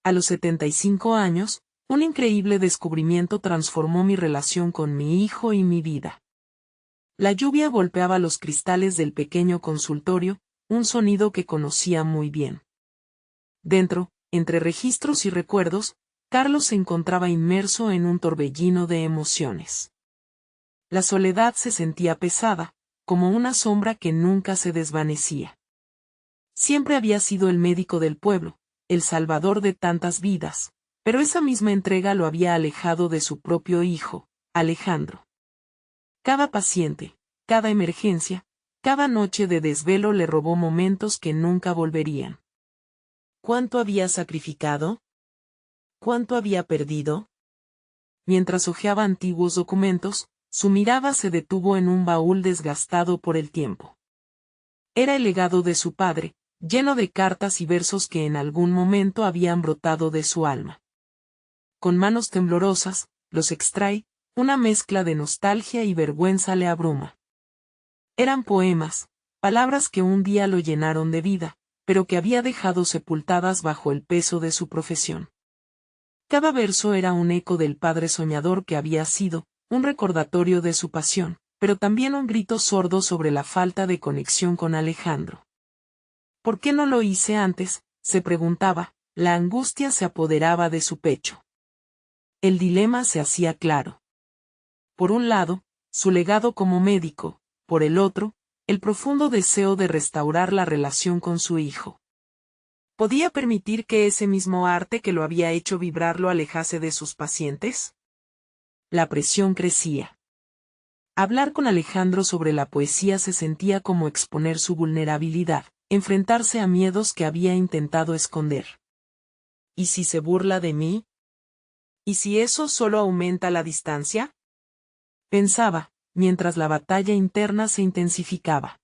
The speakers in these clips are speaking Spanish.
A los 75 años, un increíble descubrimiento transformó mi relación con mi hijo y mi vida. La lluvia golpeaba los cristales del pequeño consultorio, un sonido que conocía muy bien. Dentro, entre registros y recuerdos, Carlos se encontraba inmerso en un torbellino de emociones. La soledad se sentía pesada, como una sombra que nunca se desvanecía. Siempre había sido el médico del pueblo, el salvador de tantas vidas, pero esa misma entrega lo había alejado de su propio hijo, Alejandro. Cada paciente, cada emergencia, cada noche de desvelo le robó momentos que nunca volverían. ¿Cuánto había sacrificado? ¿Cuánto había perdido? Mientras hojeaba antiguos documentos, su mirada se detuvo en un baúl desgastado por el tiempo. Era el legado de su padre, lleno de cartas y versos que en algún momento habían brotado de su alma. Con manos temblorosas, los extrae, una mezcla de nostalgia y vergüenza le abruma. Eran poemas, palabras que un día lo llenaron de vida, pero que había dejado sepultadas bajo el peso de su profesión. Cada verso era un eco del padre soñador que había sido, un recordatorio de su pasión, pero también un grito sordo sobre la falta de conexión con Alejandro. ¿Por qué no lo hice antes?, se preguntaba, la angustia se apoderaba de su pecho. El dilema se hacía claro. Por un lado, su legado como médico, por el otro, el profundo deseo de restaurar la relación con su hijo. ¿Podía permitir que ese mismo arte que lo había hecho vibrar lo alejase de sus pacientes? La presión crecía. Hablar con Alejandro sobre la poesía se sentía como exponer su vulnerabilidad, enfrentarse a miedos que había intentado esconder. ¿Y si se burla de mí? ¿Y si eso solo aumenta la distancia? Pensaba, mientras la batalla interna se intensificaba.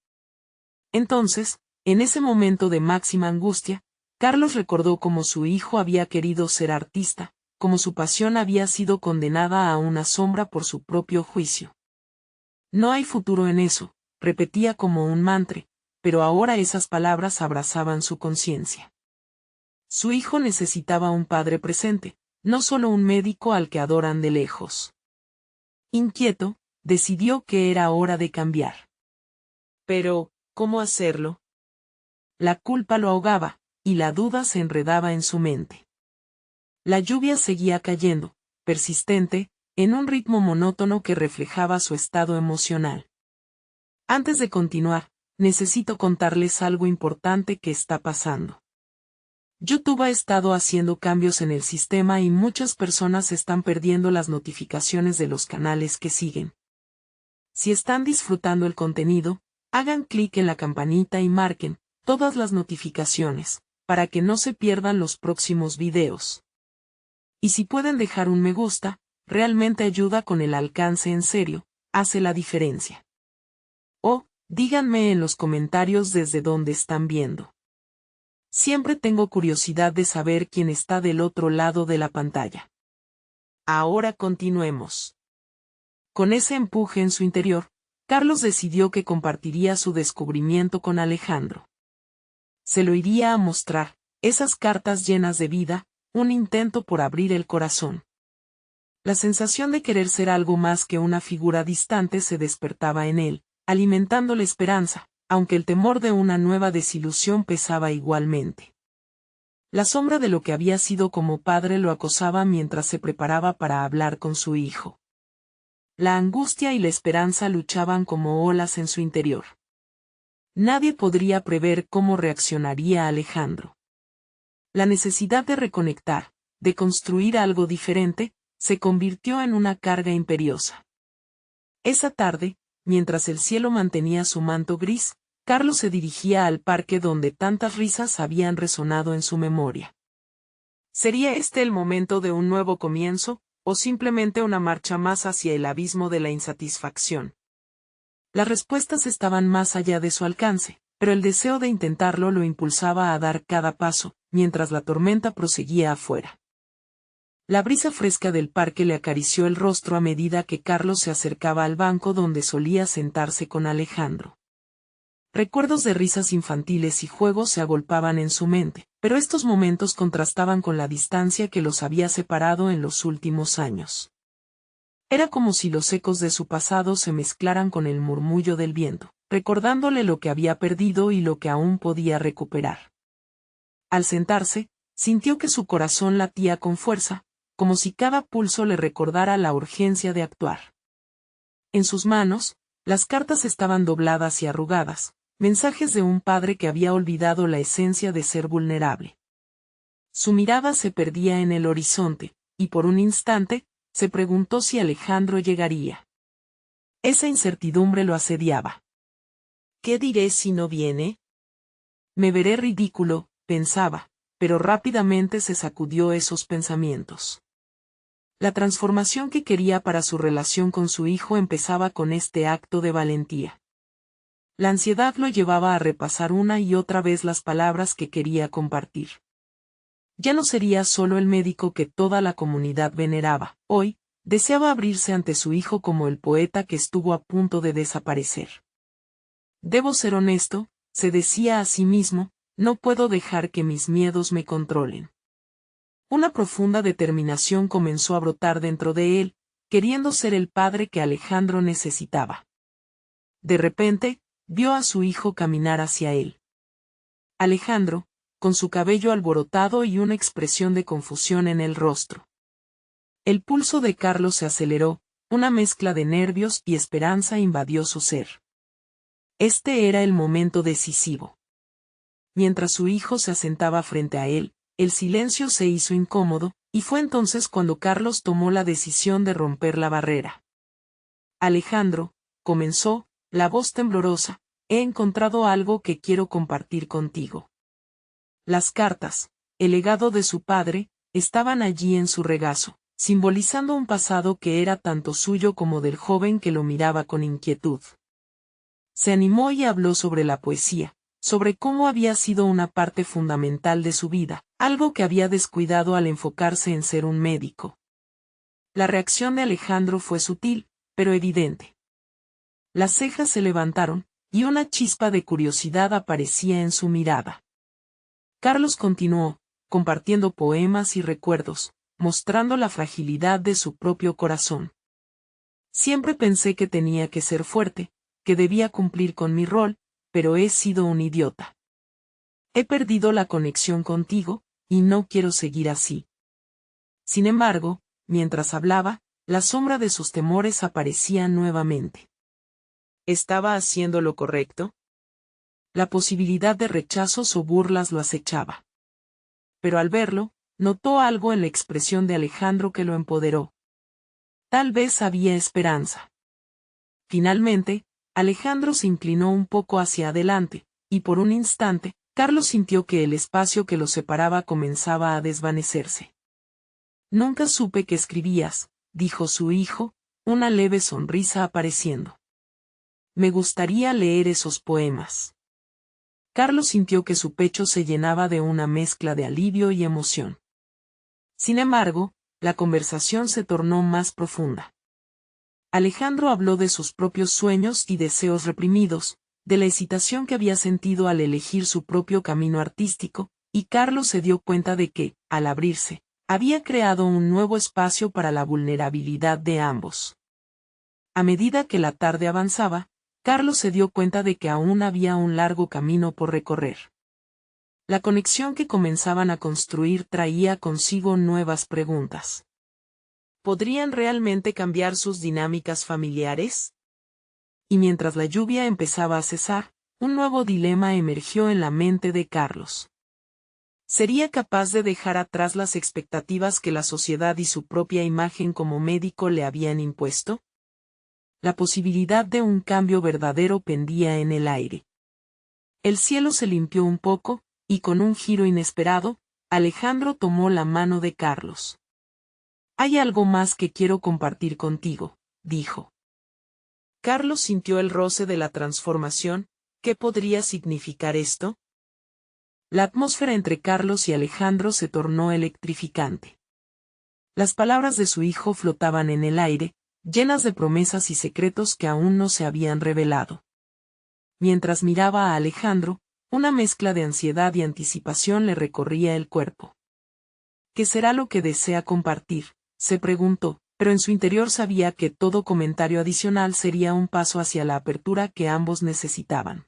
Entonces, en ese momento de máxima angustia, Carlos recordó cómo su hijo había querido ser artista, cómo su pasión había sido condenada a una sombra por su propio juicio. No hay futuro en eso, repetía como un mantra, pero ahora esas palabras abrazaban su conciencia. Su hijo necesitaba un padre presente, no solo un médico al que adoran de lejos. Inquieto, decidió que era hora de cambiar. Pero, ¿cómo hacerlo? La culpa lo ahogaba, y la duda se enredaba en su mente. La lluvia seguía cayendo, persistente, en un ritmo monótono que reflejaba su estado emocional. Antes de continuar, necesito contarles algo importante que está pasando. YouTube ha estado haciendo cambios en el sistema y muchas personas están perdiendo las notificaciones de los canales que siguen. Si están disfrutando el contenido, hagan clic en la campanita y marquen todas las notificaciones, para que no se pierdan los próximos videos. Y si pueden dejar un me gusta, realmente ayuda con el alcance en serio, hace la diferencia. O, díganme en los comentarios desde dónde están viendo. Siempre tengo curiosidad de saber quién está del otro lado de la pantalla. Ahora continuemos. Con ese empuje en su interior, Carlos decidió que compartiría su descubrimiento con Alejandro. Se lo iría a mostrar, esas cartas llenas de vida, un intento por abrir el corazón. La sensación de querer ser algo más que una figura distante se despertaba en él, alimentando la esperanza, aunque el temor de una nueva desilusión pesaba igualmente. La sombra de lo que había sido como padre lo acosaba mientras se preparaba para hablar con su hijo. La angustia y la esperanza luchaban como olas en su interior. Nadie podría prever cómo reaccionaría Alejandro. La necesidad de reconectar, de construir algo diferente, se convirtió en una carga imperiosa. Esa tarde, mientras el cielo mantenía su manto gris, Carlos se dirigía al parque donde tantas risas habían resonado en su memoria. ¿Sería este el momento de un nuevo comienzo, o simplemente una marcha más hacia el abismo de la insatisfacción? Las respuestas estaban más allá de su alcance, pero el deseo de intentarlo lo impulsaba a dar cada paso, mientras la tormenta proseguía afuera. La brisa fresca del parque le acarició el rostro a medida que Carlos se acercaba al banco donde solía sentarse con Alejandro. Recuerdos de risas infantiles y juegos se agolpaban en su mente, pero estos momentos contrastaban con la distancia que los había separado en los últimos años. Era como si los ecos de su pasado se mezclaran con el murmullo del viento, recordándole lo que había perdido y lo que aún podía recuperar. Al sentarse, sintió que su corazón latía con fuerza, como si cada pulso le recordara la urgencia de actuar. En sus manos, las cartas estaban dobladas y arrugadas, mensajes de un padre que había olvidado la esencia de ser vulnerable. Su mirada se perdía en el horizonte, y por un instante, se preguntó si Alejandro llegaría. Esa incertidumbre lo asediaba. ¿Qué diré si no viene? Me veré ridículo, pensaba, pero rápidamente se sacudió esos pensamientos. La transformación que quería para su relación con su hijo empezaba con este acto de valentía. La ansiedad lo llevaba a repasar una y otra vez las palabras que quería compartir. Ya no sería solo el médico que toda la comunidad veneraba, hoy, deseaba abrirse ante su hijo como el poeta que estuvo a punto de desaparecer. Debo ser honesto, se decía a sí mismo, no puedo dejar que mis miedos me controlen. Una profunda determinación comenzó a brotar dentro de él, queriendo ser el padre que Alejandro necesitaba. De repente, vio a su hijo caminar hacia él. Alejandro, con su cabello alborotado y una expresión de confusión en el rostro. El pulso de Carlos se aceleró, una mezcla de nervios y esperanza invadió su ser. Este era el momento decisivo. Mientras su hijo se asentaba frente a él, el silencio se hizo incómodo, y fue entonces cuando Carlos tomó la decisión de romper la barrera. Alejandro, comenzó, la voz temblorosa, he encontrado algo que quiero compartir contigo. Las cartas, el legado de su padre, estaban allí en su regazo, simbolizando un pasado que era tanto suyo como del joven que lo miraba con inquietud. Se animó y habló sobre la poesía, sobre cómo había sido una parte fundamental de su vida, algo que había descuidado al enfocarse en ser un médico. La reacción de Alejandro fue sutil, pero evidente. Las cejas se levantaron, y una chispa de curiosidad aparecía en su mirada. Carlos continuó, compartiendo poemas y recuerdos, mostrando la fragilidad de su propio corazón. Siempre pensé que tenía que ser fuerte, que debía cumplir con mi rol, pero he sido un idiota. He perdido la conexión contigo, y no quiero seguir así. Sin embargo, mientras hablaba, la sombra de sus temores aparecía nuevamente. ¿Estaba haciendo lo correcto? La posibilidad de rechazos o burlas lo acechaba. Pero al verlo, notó algo en la expresión de Alejandro que lo empoderó. Tal vez había esperanza. Finalmente, Alejandro se inclinó un poco hacia adelante, y por un instante, Carlos sintió que el espacio que los separaba comenzaba a desvanecerse. Nunca supe que escribías, dijo su hijo, una leve sonrisa apareciendo. Me gustaría leer esos poemas. Carlos sintió que su pecho se llenaba de una mezcla de alivio y emoción. Sin embargo, la conversación se tornó más profunda. Alejandro habló de sus propios sueños y deseos reprimidos, de la excitación que había sentido al elegir su propio camino artístico, y Carlos se dio cuenta de que, al abrirse, había creado un nuevo espacio para la vulnerabilidad de ambos. A medida que la tarde avanzaba, Carlos se dio cuenta de que aún había un largo camino por recorrer. La conexión que comenzaban a construir traía consigo nuevas preguntas. ¿Podrían realmente cambiar sus dinámicas familiares? Y mientras la lluvia empezaba a cesar, un nuevo dilema emergió en la mente de Carlos. ¿Sería capaz de dejar atrás las expectativas que la sociedad y su propia imagen como médico le habían impuesto? La posibilidad de un cambio verdadero pendía en el aire. El cielo se limpió un poco, y con un giro inesperado, Alejandro tomó la mano de Carlos. Hay algo más que quiero compartir contigo, dijo. Carlos sintió el roce de la transformación. ¿Qué podría significar esto? La atmósfera entre Carlos y Alejandro se tornó electrificante. Las palabras de su hijo flotaban en el aire, llenas de promesas y secretos que aún no se habían revelado. mientras miraba a Alejandro, una mezcla de ansiedad y anticipación le recorría el cuerpo. ¿Qué será lo que desea compartir?, se preguntó, pero en su interior sabía que todo comentario adicional sería un paso hacia la apertura que ambos necesitaban.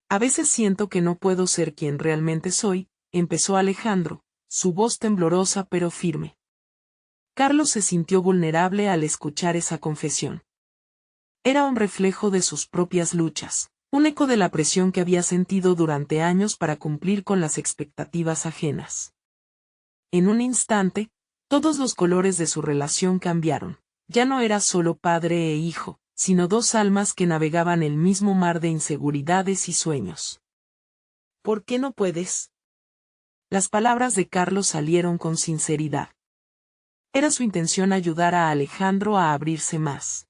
A veces siento que no puedo ser quien realmente soy, empezó Alejandro, su voz temblorosa pero firme. Carlos se sintió vulnerable al escuchar esa confesión. Era un reflejo de sus propias luchas, un eco de la presión que había sentido durante años para cumplir con las expectativas ajenas. En un instante, todos los colores de su relación cambiaron. Ya no era solo padre e hijo, sino dos almas que navegaban el mismo mar de inseguridades y sueños. ¿Por qué no puedes? Las palabras de Carlos salieron con sinceridad. Era su intención ayudar a Alejandro a abrirse más.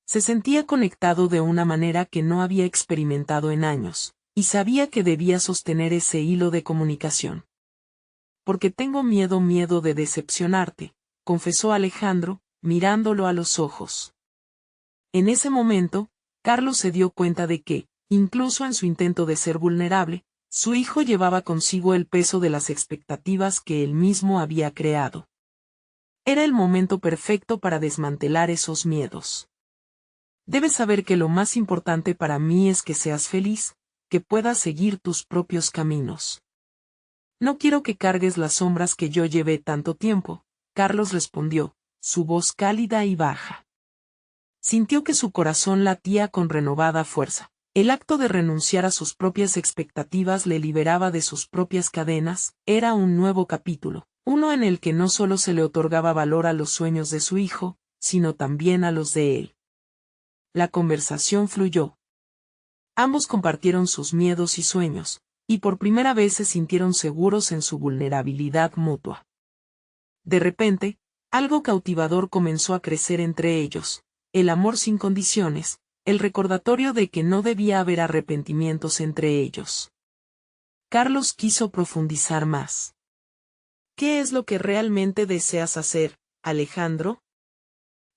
Se sentía conectado de una manera que no había experimentado en años, y sabía que debía sostener ese hilo de comunicación. Porque tengo miedo de decepcionarte, confesó Alejandro, mirándolo a los ojos. En ese momento, Carlos se dio cuenta de que, incluso en su intento de ser vulnerable, su hijo llevaba consigo el peso de las expectativas que él mismo había creado. Era el momento perfecto para desmantelar esos miedos. Debes saber que lo más importante para mí es que seas feliz, que puedas seguir tus propios caminos. No quiero que cargues las sombras que yo llevé tanto tiempo, Carlos respondió, su voz cálida y baja. Sintió que su corazón latía con renovada fuerza. El acto de renunciar a sus propias expectativas le liberaba de sus propias cadenas, era un nuevo capítulo, uno en el que no solo se le otorgaba valor a los sueños de su hijo, sino también a los de él. La conversación fluyó. Ambos compartieron sus miedos y sueños, y por primera vez se sintieron seguros en su vulnerabilidad mutua. De repente, algo cautivador comenzó a crecer entre ellos, el amor sin condiciones, el recordatorio de que no debía haber arrepentimientos entre ellos. Carlos quiso profundizar más. ¿Qué es lo que realmente deseas hacer, Alejandro?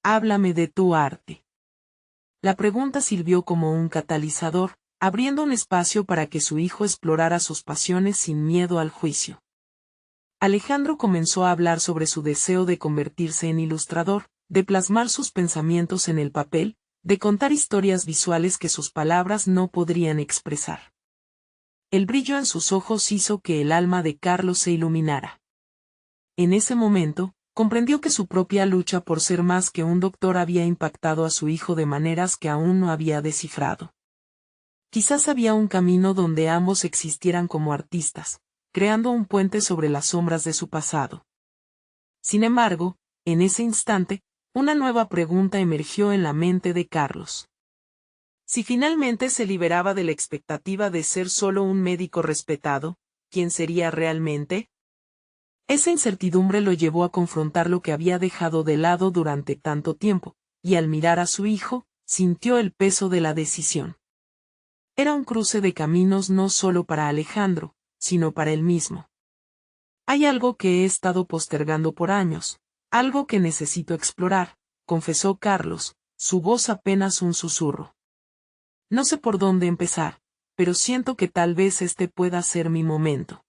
Háblame de tu arte. La pregunta sirvió como un catalizador, abriendo un espacio para que su hijo explorara sus pasiones sin miedo al juicio. Alejandro comenzó a hablar sobre su deseo de convertirse en ilustrador, de plasmar sus pensamientos en el papel, de contar historias visuales que sus palabras no podrían expresar. El brillo en sus ojos hizo que el alma de Carlos se iluminara. En ese momento, comprendió que su propia lucha por ser más que un doctor había impactado a su hijo de maneras que aún no había descifrado. Quizás había un camino donde ambos existieran como artistas, creando un puente sobre las sombras de su pasado. Sin embargo, en ese instante, una nueva pregunta emergió en la mente de Carlos. Si finalmente se liberaba de la expectativa de ser solo un médico respetado, ¿quién sería realmente? Esa incertidumbre lo llevó a confrontar lo que había dejado de lado durante tanto tiempo, y al mirar a su hijo, sintió el peso de la decisión. Era un cruce de caminos no solo para Alejandro, sino para él mismo. Hay algo que he estado postergando por años, algo que necesito explorar, confesó Carlos, su voz apenas un susurro. No sé por dónde empezar, pero siento que tal vez este pueda ser mi momento.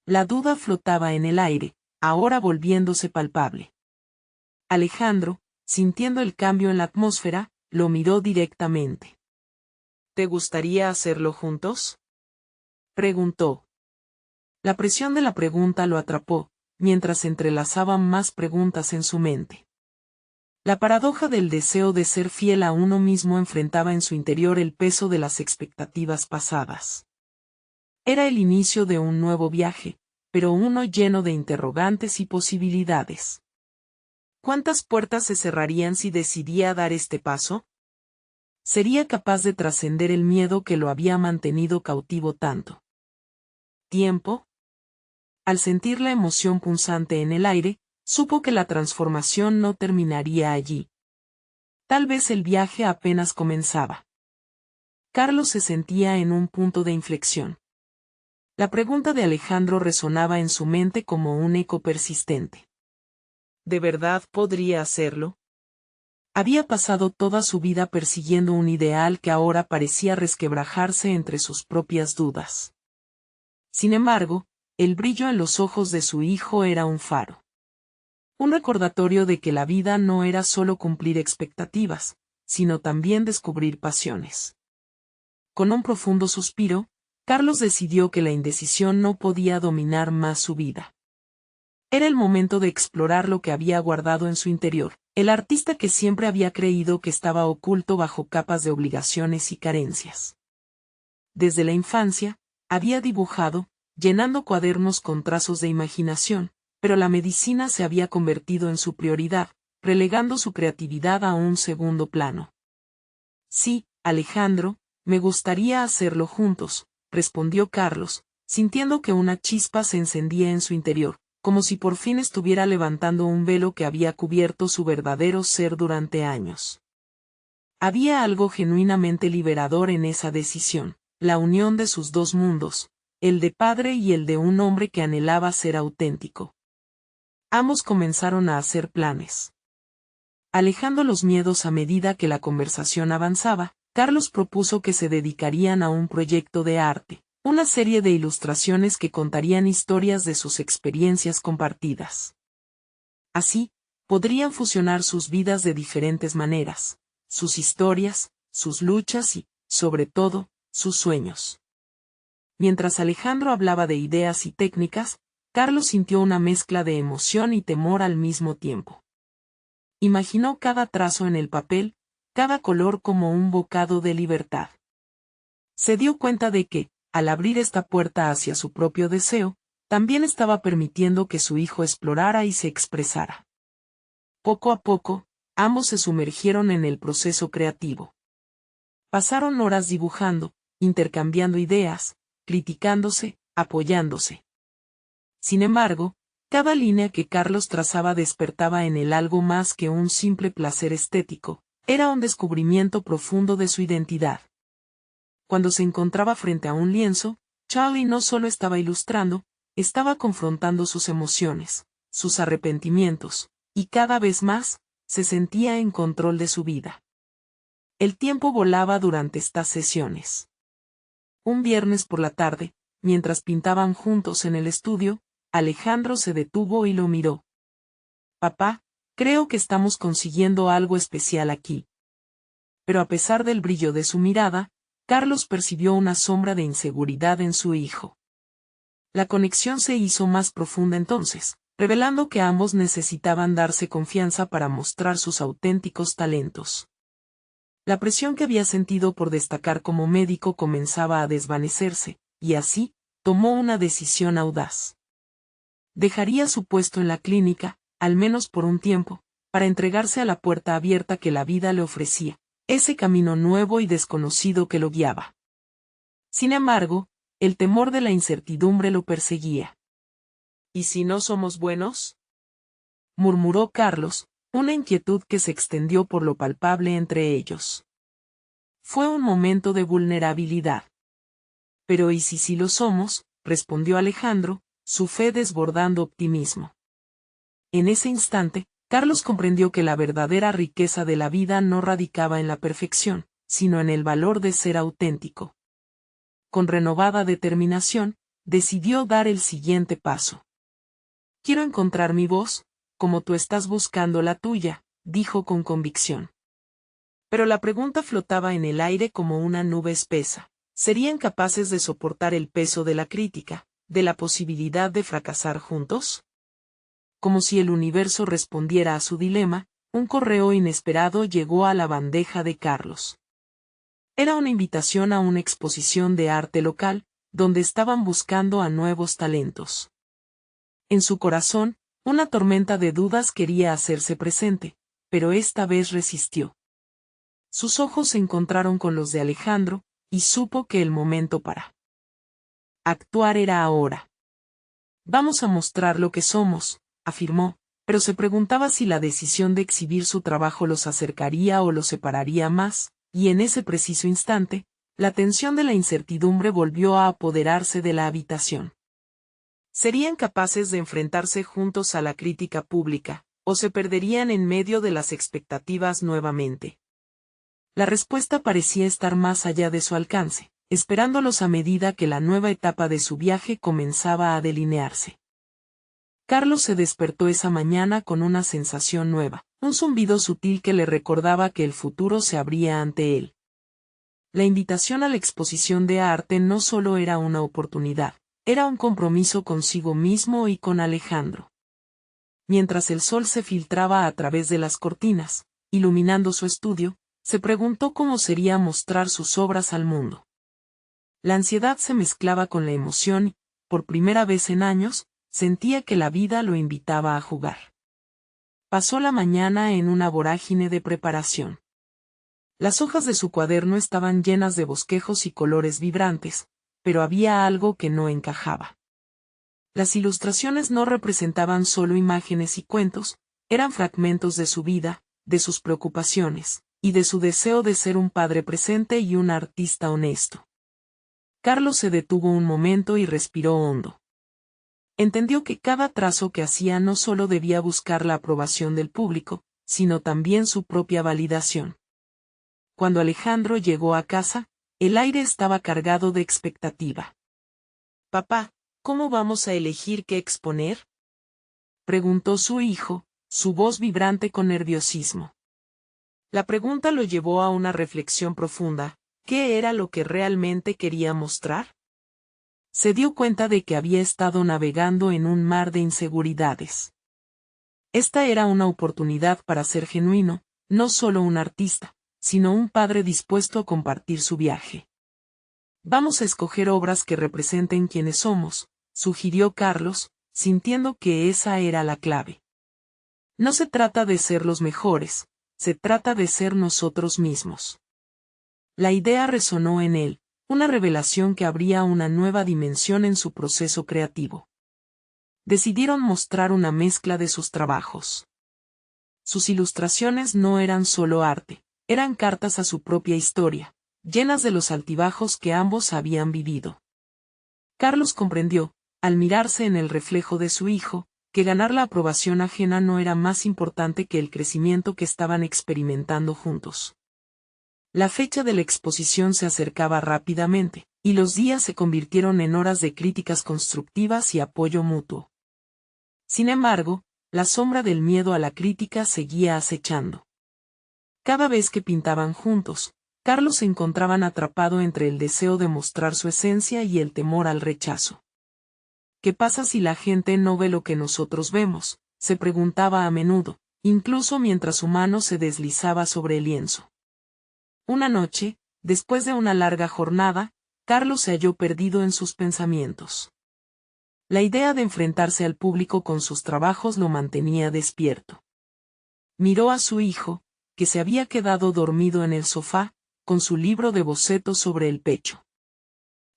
La duda flotaba en el aire, ahora volviéndose palpable. Alejandro, sintiendo el cambio en la atmósfera, lo miró directamente. ¿Te gustaría hacerlo juntos?, preguntó. La presión de la pregunta lo atrapó, mientras entrelazaban más preguntas en su mente. La paradoja del deseo de ser fiel a uno mismo enfrentaba en su interior el peso de las expectativas pasadas. Era el inicio de un nuevo viaje, pero uno lleno de interrogantes y posibilidades. ¿Cuántas puertas se cerrarían si decidía dar este paso? ¿Sería capaz de trascender el miedo que lo había mantenido cautivo tanto tiempo? Al sentir la emoción punzante en el aire, supo que la transformación no terminaría allí. Tal vez el viaje apenas comenzaba. Carlos se sentía en un punto de inflexión. La pregunta de Alejandro resonaba en su mente como un eco persistente. ¿De verdad podría hacerlo? Había pasado toda su vida persiguiendo un ideal que ahora parecía resquebrajarse entre sus propias dudas. Sin embargo, el brillo en los ojos de su hijo era un faro. Un recordatorio de que la vida no era solo cumplir expectativas, sino también descubrir pasiones. Con un profundo suspiro, Carlos decidió que la indecisión no podía dominar más su vida. Era el momento de explorar lo que había guardado en su interior, el artista que siempre había creído que estaba oculto bajo capas de obligaciones y carencias. Desde la infancia, había dibujado, llenando cuadernos con trazos de imaginación, pero la medicina se había convertido en su prioridad, relegando su creatividad a un segundo plano. Sí, Alejandro, me gustaría hacerlo juntos, respondió Carlos, sintiendo que una chispa se encendía en su interior, como si por fin estuviera levantando un velo que había cubierto su verdadero ser durante años. Había algo genuinamente liberador en esa decisión, la unión de sus dos mundos, el de padre y el de un hombre que anhelaba ser auténtico. Ambos comenzaron a hacer planes. Alejando los miedos a medida que la conversación avanzaba, Carlos propuso que se dedicarían a un proyecto de arte, una serie de ilustraciones que contarían historias de sus experiencias compartidas. Así, podrían fusionar sus vidas de diferentes maneras, sus historias, sus luchas y, sobre todo, sus sueños. Mientras Alejandro hablaba de ideas y técnicas, Carlos sintió una mezcla de emoción y temor al mismo tiempo. Imaginó cada trazo en el papel, cada color como un bocado de libertad. Se dio cuenta de que, al abrir esta puerta hacia su propio deseo, también estaba permitiendo que su hijo explorara y se expresara. Poco a poco, ambos se sumergieron en el proceso creativo. Pasaron horas dibujando, intercambiando ideas, criticándose, apoyándose. Sin embargo, cada línea que Carlos trazaba despertaba en él algo más que un simple placer estético, era un descubrimiento profundo de su identidad. Cuando se encontraba frente a un lienzo, Charlie no solo estaba ilustrando, estaba confrontando sus emociones, sus arrepentimientos, y cada vez más, se sentía en control de su vida. El tiempo volaba durante estas sesiones. Un viernes por la tarde, mientras pintaban juntos en el estudio, Alejandro se detuvo y lo miró. «Papá, creo que estamos consiguiendo algo especial aquí». Pero a pesar del brillo de su mirada, Carlos percibió una sombra de inseguridad en su hijo. La conexión se hizo más profunda entonces, revelando que ambos necesitaban darse confianza para mostrar sus auténticos talentos. La presión que había sentido por destacar como médico comenzaba a desvanecerse, y así, tomó una decisión audaz. Dejaría su puesto en la clínica, al menos por un tiempo, para entregarse a la puerta abierta que la vida le ofrecía, ese camino nuevo y desconocido que lo guiaba. Sin embargo, el temor de la incertidumbre lo perseguía. ¿Y si no somos buenos?, murmuró Carlos, una inquietud que se extendió por lo palpable entre ellos. Fue un momento de vulnerabilidad. Pero ¿y si sí lo somos?, respondió Alejandro, su fe desbordando optimismo. En ese instante, Carlos comprendió que la verdadera riqueza de la vida no radicaba en la perfección, sino en el valor de ser auténtico. Con renovada determinación, decidió dar el siguiente paso. «Quiero encontrar mi voz, como tú estás buscando la tuya», dijo con convicción. Pero la pregunta flotaba en el aire como una nube espesa. ¿Serían capaces de soportar el peso de la crítica, de la posibilidad de fracasar juntos? Como si el universo respondiera a su dilema, un correo inesperado llegó a la bandeja de Carlos. Era una invitación a una exposición de arte local, donde estaban buscando a nuevos talentos. En su corazón, una tormenta de dudas quería hacerse presente, pero esta vez resistió. Sus ojos se encontraron con los de Alejandro, y supo que el momento para actuar era ahora. «Vamos a mostrar lo que somos», afirmó, pero se preguntaba si la decisión de exhibir su trabajo los acercaría o los separaría más, y en ese preciso instante, la tensión de la incertidumbre volvió a apoderarse de la habitación. ¿Serían capaces de enfrentarse juntos a la crítica pública, ¿O se perderían en medio de las expectativas nuevamente? La respuesta parecía estar más allá de su alcance, esperándolos a medida que la nueva etapa de su viaje comenzaba a delinearse. Carlos se despertó esa mañana con una sensación nueva, un zumbido sutil que le recordaba que el futuro se abría ante él. La invitación a la exposición de arte no solo era una oportunidad, era un compromiso consigo mismo y con Alejandro. Mientras el sol se filtraba a través de las cortinas, iluminando su estudio, se preguntó cómo sería mostrar sus obras al mundo. La ansiedad se mezclaba con la emoción y, por primera vez en años, sentía que la vida lo invitaba a jugar. Pasó la mañana en una vorágine de preparación. Las hojas de su cuaderno estaban llenas de bosquejos y colores vibrantes, pero había algo que no encajaba. Las ilustraciones no representaban solo imágenes y cuentos, eran fragmentos de su vida, de sus preocupaciones, y de su deseo de ser un padre presente y un artista honesto. Carlos se detuvo un momento y respiró hondo. Entendió que cada trazo que hacía no solo debía buscar la aprobación del público, sino también su propia validación. Cuando Alejandro llegó a casa, el aire estaba cargado de expectativa. «Papá, ¿cómo vamos a elegir qué exponer?», preguntó su hijo, su voz vibrante con nerviosismo. La pregunta lo llevó a una reflexión profunda. ¿Qué era lo que realmente quería mostrar? Se dio cuenta de que había estado navegando en un mar de inseguridades. Esta era una oportunidad para ser genuino, no solo un artista, sino un padre dispuesto a compartir su viaje. «Vamos a escoger obras que representen quiénes somos», sugirió Carlos, sintiendo que esa era la clave. No se trata de ser los mejores, se trata de ser nosotros mismos. La idea resonó en él, una revelación que abría una nueva dimensión en su proceso creativo. Decidieron mostrar una mezcla de sus trabajos. Sus ilustraciones no eran solo arte, eran cartas a su propia historia, llenas de los altibajos que ambos habían vivido. Carlos comprendió, al mirarse en el reflejo de su hijo, que ganar la aprobación ajena no era más importante que el crecimiento que estaban experimentando juntos. La fecha de la exposición se acercaba rápidamente, y los días se convirtieron en horas de críticas constructivas y apoyo mutuo. Sin embargo, la sombra del miedo a la crítica seguía acechando. Cada vez que pintaban juntos, Carlos se encontraban atrapado entre el deseo de mostrar su esencia y el temor al rechazo. «¿Qué pasa si la gente no ve lo que nosotros vemos?», se preguntaba a menudo, incluso mientras su mano se deslizaba sobre el lienzo. Una noche, después de una larga jornada, Carlos se halló perdido en sus pensamientos. La idea de enfrentarse al público con sus trabajos lo mantenía despierto. Miró a su hijo, que se había quedado dormido en el sofá, con su libro de bocetos sobre el pecho.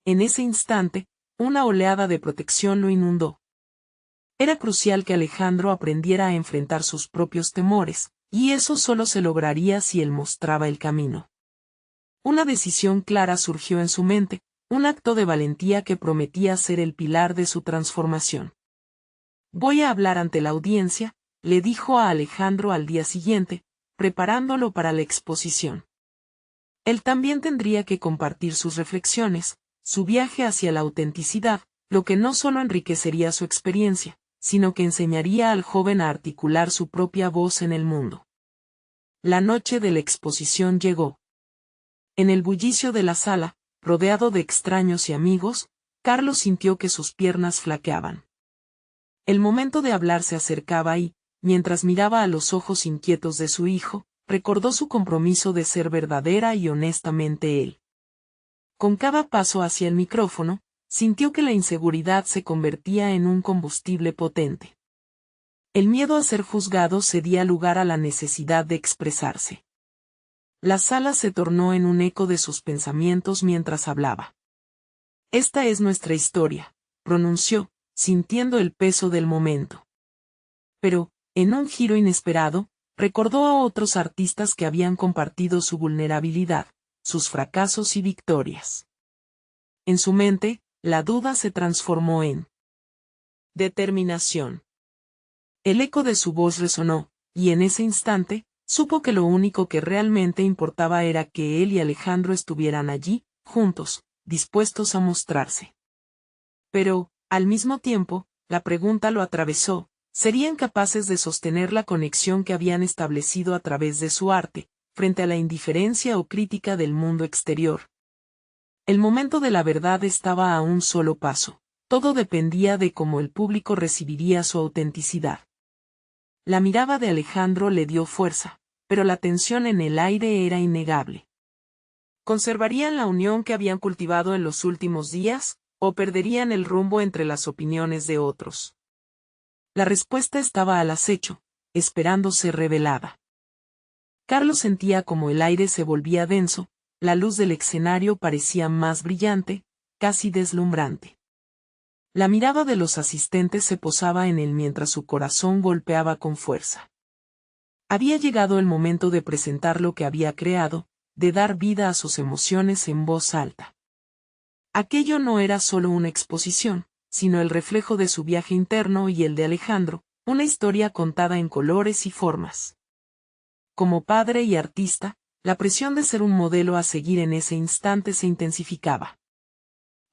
En ese instante, una oleada de protección lo inundó. Era crucial que Alejandro aprendiera a enfrentar sus propios temores, y eso solo se lograría si él mostraba el camino. Una decisión clara surgió en su mente, un acto de valentía que prometía ser el pilar de su transformación. «Voy a hablar ante la audiencia», le dijo a Alejandro al día siguiente, preparándolo para la exposición. Él también tendría que compartir sus reflexiones, su viaje hacia la autenticidad, lo que no solo enriquecería su experiencia, sino que enseñaría al joven a articular su propia voz en el mundo. La noche de la exposición llegó. En el bullicio de la sala, rodeado de extraños y amigos, Carlos sintió que sus piernas flaqueaban. El momento de hablar se acercaba y, mientras miraba a los ojos inquietos de su hijo, recordó su compromiso de ser verdadera y honestamente él. Con cada paso hacia el micrófono, sintió que la inseguridad se convertía en un combustible potente. El miedo a ser juzgado cedía lugar a la necesidad de expresarse. La sala se tornó en un eco de sus pensamientos mientras hablaba. «Esta es nuestra historia», pronunció, sintiendo el peso del momento. Pero, en un giro inesperado, recordó a otros artistas que habían compartido su vulnerabilidad, sus fracasos y victorias. En su mente, la duda se transformó en determinación. El eco de su voz resonó, y en ese instante, supo que lo único que realmente importaba era que él y Alejandro estuvieran allí, juntos, dispuestos a mostrarse. Pero, al mismo tiempo, la pregunta lo atravesó: ¿serían capaces de sostener la conexión que habían establecido a través de su arte, frente a la indiferencia o crítica del mundo exterior? El momento de la verdad estaba a un solo paso. Todo dependía de cómo el público recibiría su autenticidad. La mirada de Alejandro le dio fuerza, pero la tensión en el aire era innegable. ¿Conservarían la unión que habían cultivado en los últimos días, o perderían el rumbo entre las opiniones de otros? La respuesta estaba al acecho, esperando ser revelada. Carlos sentía como el aire se volvía denso, la luz del escenario parecía más brillante, casi deslumbrante. La mirada de los asistentes se posaba en él mientras su corazón golpeaba con fuerza. Había llegado el momento de presentar lo que había creado, de dar vida a sus emociones en voz alta. Aquello no era solo una exposición, sino el reflejo de su viaje interno y el de Alejandro, una historia contada en colores y formas. Como padre y artista, la presión de ser un modelo a seguir en ese instante se intensificaba.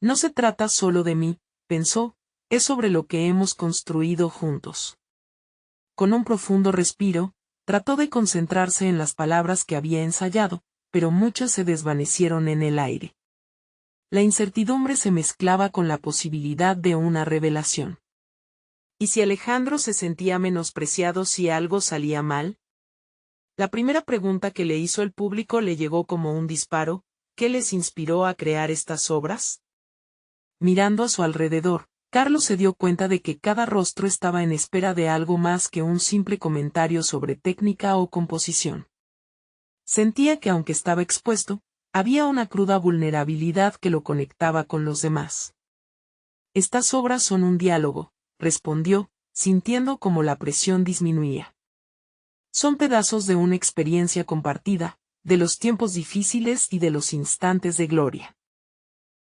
No se trata solo de mí, pensó, es sobre lo que hemos construido juntos. Con un profundo respiro, trató de concentrarse en las palabras que había ensayado, pero muchas se desvanecieron en el aire. La incertidumbre se mezclaba con la posibilidad de una revelación. ¿Y si Alejandro se sentía menospreciado si algo salía mal? La primera pregunta que le hizo el público le llegó como un disparo: ¿qué les inspiró a crear estas obras? Mirando a su alrededor, Carlos se dio cuenta de que cada rostro estaba en espera de algo más que un simple comentario sobre técnica o composición. Sentía que aunque estaba expuesto, había una cruda vulnerabilidad que lo conectaba con los demás. Estas obras son un diálogo, respondió, sintiendo como la presión disminuía. Son pedazos de una experiencia compartida, de los tiempos difíciles y de los instantes de gloria.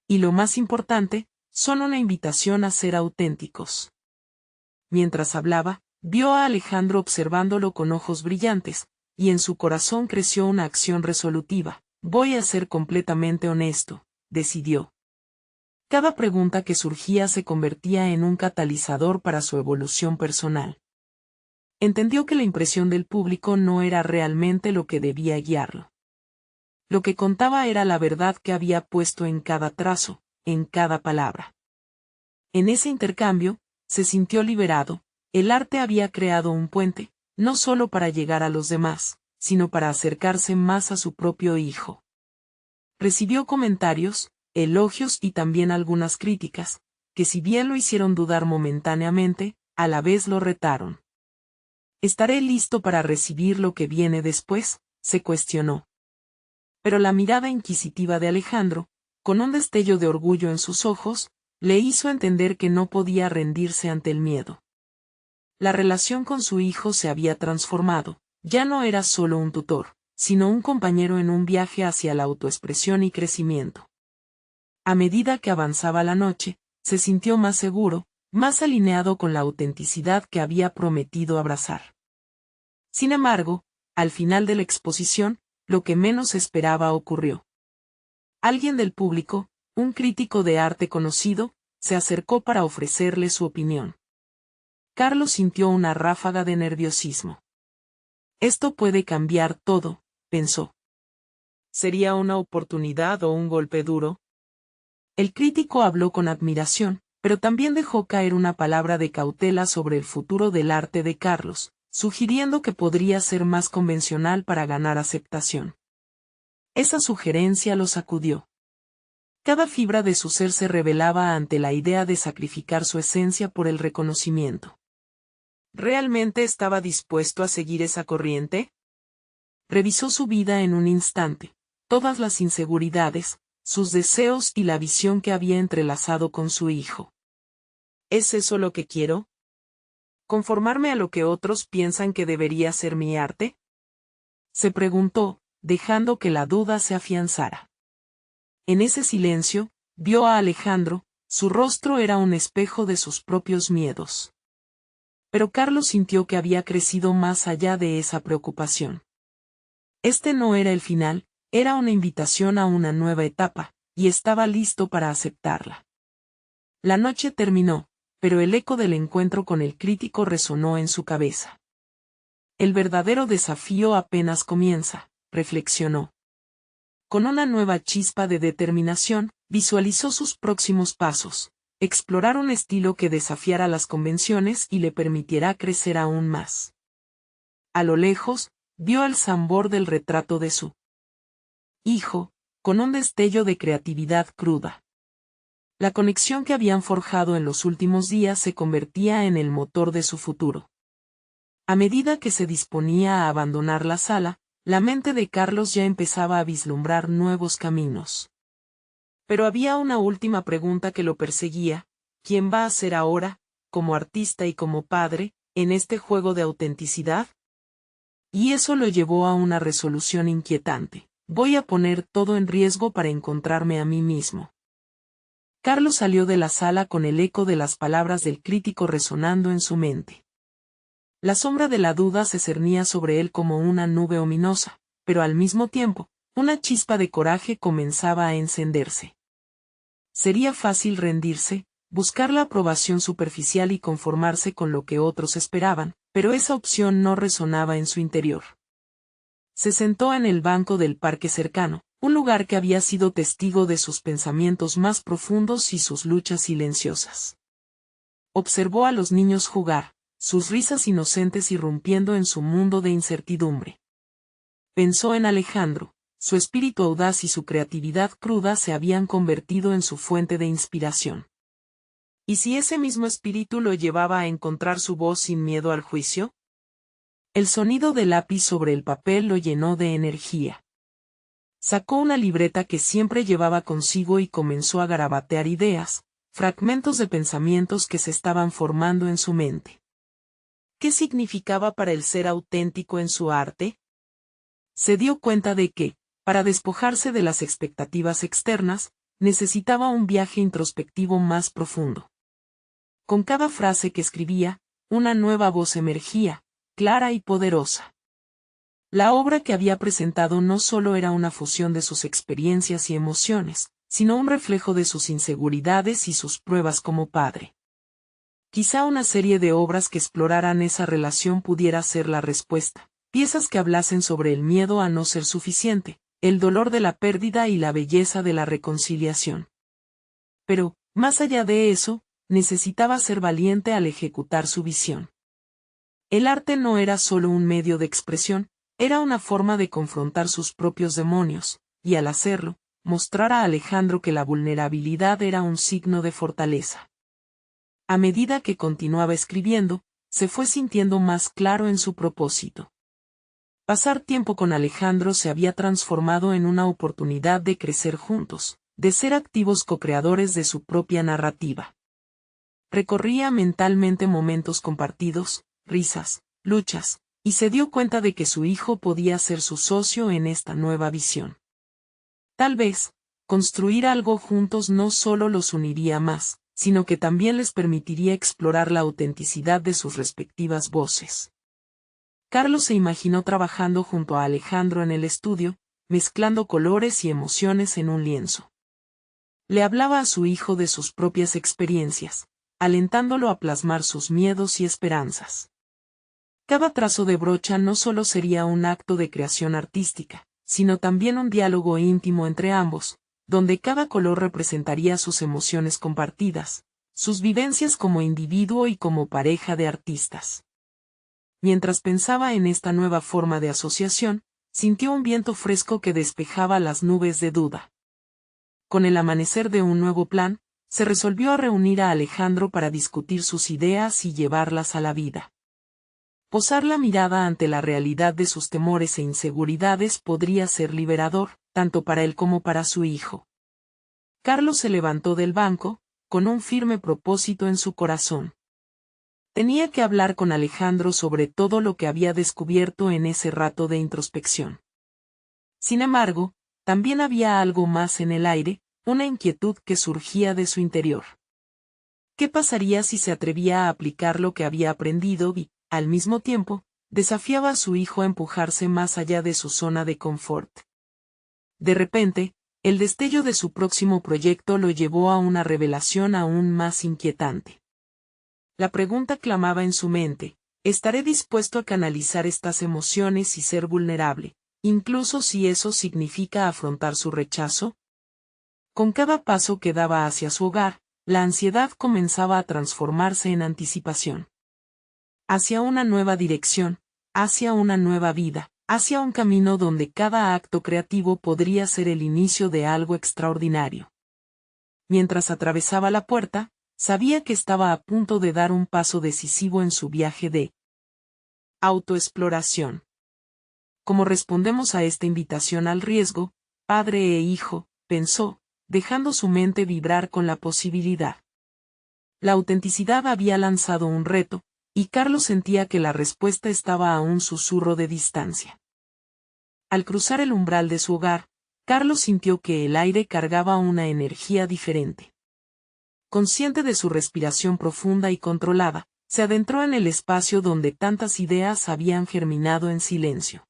Y lo más importante, son una invitación a ser auténticos. Mientras hablaba, vio a Alejandro observándolo con ojos brillantes, y en su corazón creció una acción resolutiva. Voy a ser completamente honesto, decidió. Cada pregunta que surgía se convertía en un catalizador para su evolución personal. Entendió que la impresión del público no era realmente lo que debía guiarlo. Lo que contaba era la verdad que había puesto en cada trazo, en cada palabra. En ese intercambio, se sintió liberado. El arte había creado un puente, no solo para llegar a los demás, sino para acercarse más a su propio hijo. Recibió comentarios, elogios y también algunas críticas, que si bien lo hicieron dudar momentáneamente, a la vez lo retaron. ¿Estaré listo para recibir lo que viene después?, se cuestionó. Pero la mirada inquisitiva de Alejandro, con un destello de orgullo en sus ojos, le hizo entender que no podía rendirse ante el miedo. La relación con su hijo se había transformado, ya no era solo un tutor, sino un compañero en un viaje hacia la autoexpresión y crecimiento. A medida que avanzaba la noche, se sintió más seguro, más alineado con la autenticidad que había prometido abrazar. Sin embargo, al final de la exposición, lo que menos esperaba ocurrió. Alguien del público, un crítico de arte conocido, se acercó para ofrecerle su opinión. Carlos sintió una ráfaga de nerviosismo. Esto puede cambiar todo, pensó. ¿Sería una oportunidad o un golpe duro? El crítico habló con admiración, pero también dejó caer una palabra de cautela sobre el futuro del arte de Carlos, sugiriendo que podría ser más convencional para ganar aceptación. Esa sugerencia lo sacudió. Cada fibra de su ser se rebelaba ante la idea de sacrificar su esencia por el reconocimiento. ¿Realmente estaba dispuesto a seguir esa corriente? Revisó su vida en un instante, todas las inseguridades, sus deseos y la visión que había entrelazado con su hijo. ¿Es eso lo que quiero? ¿Conformarme a lo que otros piensan que debería ser mi arte?, se preguntó, dejando que la duda se afianzara. En ese silencio, vio a Alejandro, su rostro era un espejo de sus propios miedos. Pero Carlos sintió que había crecido más allá de esa preocupación. Este no era el final, era una invitación a una nueva etapa, y estaba listo para aceptarla. La noche terminó, pero el eco del encuentro con el crítico resonó en su cabeza. El verdadero desafío apenas comienza, reflexionó. Con una nueva chispa de determinación, visualizó sus próximos pasos, explorar un estilo que desafiara las convenciones y le permitiera crecer aún más. A lo lejos, vio el tambor del retrato de su hijo, con un destello de creatividad cruda. La conexión que habían forjado en los últimos días se convertía en el motor de su futuro. A medida que se disponía a abandonar la sala, la mente de Carlos ya empezaba a vislumbrar nuevos caminos. Pero había una última pregunta que lo perseguía: ¿quién va a ser ahora, como artista y como padre, en este juego de autenticidad? Y eso lo llevó a una resolución inquietante: voy a poner todo en riesgo para encontrarme a mí mismo. Carlos salió de la sala con el eco de las palabras del crítico resonando en su mente. La sombra de la duda se cernía sobre él como una nube ominosa, pero al mismo tiempo, una chispa de coraje comenzaba a encenderse. Sería fácil rendirse, buscar la aprobación superficial y conformarse con lo que otros esperaban, pero esa opción no resonaba en su interior. Se sentó en el banco del parque cercano, un lugar que había sido testigo de sus pensamientos más profundos y sus luchas silenciosas. Observó a los niños jugar, sus risas inocentes irrumpiendo en su mundo de incertidumbre. Pensó en Alejandro, su espíritu audaz y su creatividad cruda se habían convertido en su fuente de inspiración. ¿Y si ese mismo espíritu lo llevaba a encontrar su voz sin miedo al juicio? El sonido del lápiz sobre el papel lo llenó de energía. Sacó una libreta que siempre llevaba consigo y comenzó a garabatear ideas, fragmentos de pensamientos que se estaban formando en su mente. ¿Qué significaba para él ser auténtico en su arte? Se dio cuenta de que, para despojarse de las expectativas externas, necesitaba un viaje introspectivo más profundo. Con cada frase que escribía, una nueva voz emergía, clara y poderosa. La obra que había presentado no solo era una fusión de sus experiencias y emociones, sino un reflejo de sus inseguridades y sus pruebas como padre. Quizá una serie de obras que exploraran esa relación pudiera ser la respuesta, piezas que hablasen sobre el miedo a no ser suficiente, el dolor de la pérdida y la belleza de la reconciliación. Pero, más allá de eso, necesitaba ser valiente al ejecutar su visión. El arte no era solo un medio de expresión, era una forma de confrontar sus propios demonios, y al hacerlo, mostrar a Alejandro que la vulnerabilidad era un signo de fortaleza. A medida que continuaba escribiendo, se fue sintiendo más claro en su propósito. Pasar tiempo con Alejandro se había transformado en una oportunidad de crecer juntos, de ser activos co-creadores de su propia narrativa. Recorría mentalmente momentos compartidos, risas, luchas, y se dio cuenta de que su hijo podía ser su socio en esta nueva visión. Tal vez, construir algo juntos no solo los uniría más, sino que también les permitiría explorar la autenticidad de sus respectivas voces. Carlos se imaginó trabajando junto a Alejandro en el estudio, mezclando colores y emociones en un lienzo. Le hablaba a su hijo de sus propias experiencias, alentándolo a plasmar sus miedos y esperanzas. Cada trazo de brocha no solo sería un acto de creación artística, sino también un diálogo íntimo entre ambos, donde cada color representaría sus emociones compartidas, sus vivencias como individuo y como pareja de artistas. Mientras pensaba en esta nueva forma de asociación, sintió un viento fresco que despejaba las nubes de duda. Con el amanecer de un nuevo plan, se resolvió a reunir a Alejandro para discutir sus ideas y llevarlas a la vida. Posar la mirada ante la realidad de sus temores e inseguridades podría ser liberador, tanto para él como para su hijo. Carlos se levantó del banco, con un firme propósito en su corazón. Tenía que hablar con Alejandro sobre todo lo que había descubierto en ese rato de introspección. Sin embargo, también había algo más en el aire, una inquietud que surgía de su interior. ¿Qué pasaría si se atrevía a aplicar lo que había aprendido y, al mismo tiempo, desafiaba a su hijo a empujarse más allá de su zona de confort? De repente, el destello de su próximo proyecto lo llevó a una revelación aún más inquietante. La pregunta clamaba en su mente: ¿estaré dispuesto a canalizar estas emociones y ser vulnerable, incluso si eso significa afrontar su rechazo? Con cada paso que daba hacia su hogar, la ansiedad comenzaba a transformarse en anticipación. Hacia una nueva dirección, hacia una nueva vida, hacia un camino donde cada acto creativo podría ser el inicio de algo extraordinario. Mientras atravesaba la puerta, sabía que estaba a punto de dar un paso decisivo en su viaje de autoexploración. ¿Cómo respondemos a esta invitación al riesgo, padre e hijo?, pensó, dejando su mente vibrar con la posibilidad. La autenticidad había lanzado un reto, y Carlos sentía que la respuesta estaba a un susurro de distancia. Al cruzar el umbral de su hogar, Carlos sintió que el aire cargaba una energía diferente. Consciente de su respiración profunda y controlada, se adentró en el espacio donde tantas ideas habían germinado en silencio.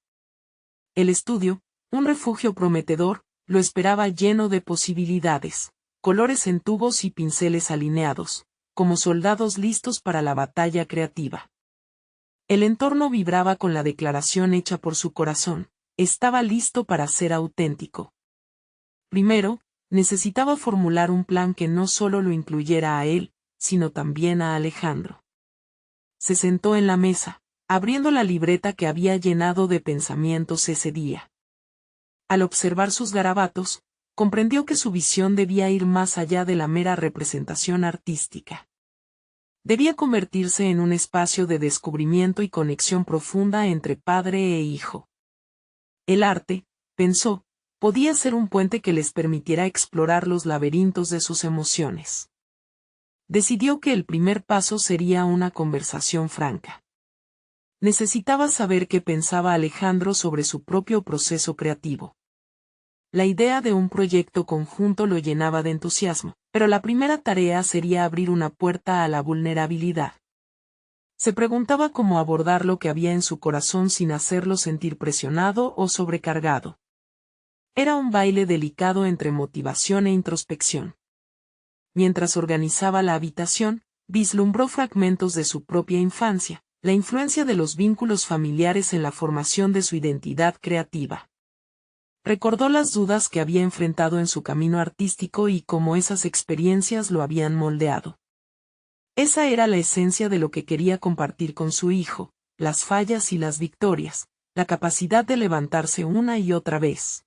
El estudio, un refugio prometedor, lo esperaba lleno de posibilidades, colores en tubos y pinceles alineados, como soldados listos para la batalla creativa. El entorno vibraba con la declaración hecha por su corazón: estaba listo para ser auténtico. Primero, necesitaba formular un plan que no solo lo incluyera a él, sino también a Alejandro. Se sentó en la mesa, abriendo la libreta que había llenado de pensamientos ese día. Al observar sus garabatos, comprendió que su visión debía ir más allá de la mera representación artística. Debía convertirse en un espacio de descubrimiento y conexión profunda entre padre e hijo. El arte, pensó, podía ser un puente que les permitiera explorar los laberintos de sus emociones. Decidió que el primer paso sería una conversación franca. Necesitaba saber qué pensaba Alejandro sobre su propio proceso creativo. La idea de un proyecto conjunto lo llenaba de entusiasmo, pero la primera tarea sería abrir una puerta a la vulnerabilidad. Se preguntaba cómo abordar lo que había en su corazón sin hacerlo sentir presionado o sobrecargado. Era un baile delicado entre motivación e introspección. Mientras organizaba la habitación, vislumbró fragmentos de su propia infancia, la influencia de los vínculos familiares en la formación de su identidad creativa. Recordó las dudas que había enfrentado en su camino artístico y cómo esas experiencias lo habían moldeado. Esa era la esencia de lo que quería compartir con su hijo: las fallas y las victorias, la capacidad de levantarse una y otra vez.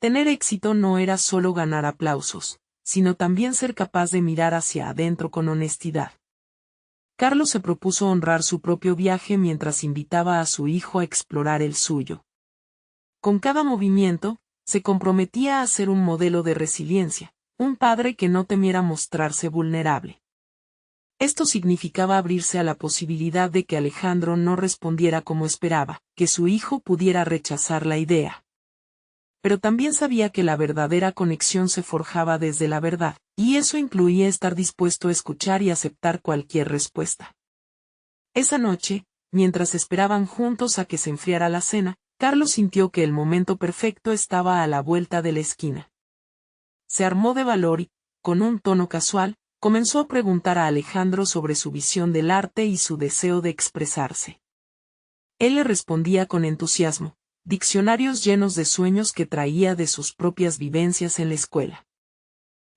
Tener éxito no era solo ganar aplausos, sino también ser capaz de mirar hacia adentro con honestidad. Carlos se propuso honrar su propio viaje mientras invitaba a su hijo a explorar el suyo. Con cada movimiento, se comprometía a ser un modelo de resiliencia, un padre que no temiera mostrarse vulnerable. Esto significaba abrirse a la posibilidad de que Alejandro no respondiera como esperaba, que su hijo pudiera rechazar la idea. Pero también sabía que la verdadera conexión se forjaba desde la verdad, y eso incluía estar dispuesto a escuchar y aceptar cualquier respuesta. Esa noche, mientras esperaban juntos a que se enfriara la cena, Carlos sintió que el momento perfecto estaba a la vuelta de la esquina. Se armó de valor y, con un tono casual, comenzó a preguntar a Alejandro sobre su visión del arte y su deseo de expresarse. Él le respondía con entusiasmo, diccionarios llenos de sueños que traía de sus propias vivencias en la escuela.